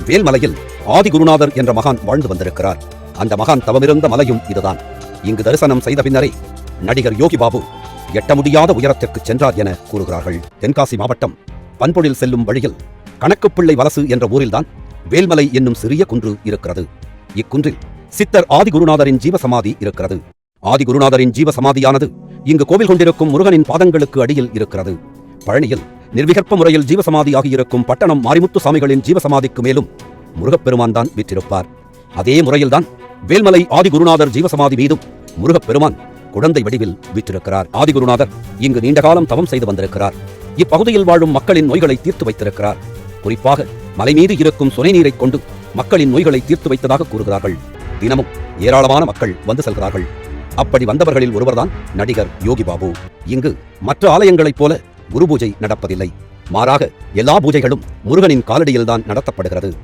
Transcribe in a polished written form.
வேல்மலையில் ஆதி குருநாதர் என்ற மகான் வாழ்ந்து வந்திருக்கிறார். அந்த மகான் தவமிருந்த மலையும் இதுதான். இங்கு தரிசனம் செய்த பின்னரே நடிகர் யோகி பாபு எட்ட முடியாத உயரத்திற்கு சென்றார் என கூறுகிறார்கள். தென்காசி மாவட்டம் பண்பொழில் செல்லும் வழியில் கணக்குப்பிள்ளை வலசு என்ற ஊரில்தான் வேல்மலை என்னும் சிறிய குன்று இருக்கிறது. இக்குன்றில் சித்தர் ஆதி குருநாதரின் ஜீவசமாதி இருக்கிறது. ஆதி குருநாதரின் ஜீவசமாதியானது இங்கு கோவில் கொண்டிருக்கும் முருகனின் பாதங்களுக்கு அடியில் இருக்கிறது. பழனியில் நிர்விகற்ப முறையில் ஜீவசமாதியாகி இருக்கும் பட்டணம் மாரிமுத்து சாமிகளின் ஜீவசமாதிக்கு மேலும் முருகப்பெருமான் தான் வீற்றிருப்பார். அதே முறையில்தான் வேல்மலை ஆதி குருநாதர் ஜீவசமாதி மீதும் முருகப்பெருமான் குழந்தை வடிவில் வீற்றிருக்கிறார். ஆதி குருநாதர் இங்கு நீண்ட காலம் தவம் செய்து வந்திருக்கிறார். இப்பகுதியில் வாழும் மக்களின் நோய்களை தீர்த்து வைத்திருக்கிறார். குறிப்பாக மலை மீது இருக்கும் சுனை நீரை கொண்டு மக்களின் நோய்களை தீர்த்து வைத்ததாக கூறுகிறார்கள். தினமும் ஏராளமான மக்கள் வந்து செல்கிறார்கள். அப்படி வந்தவர்களில் ஒருவர்தான் நடிகர் யோகி பாபு. இங்கு மற்ற ஆலயங்களைப் போல குரு பூஜை நடப்பதில்லை. மாறாக எல்லா பூஜைகளும் முருகனின் காலடியில்தான் நடத்தப்படுகிறது.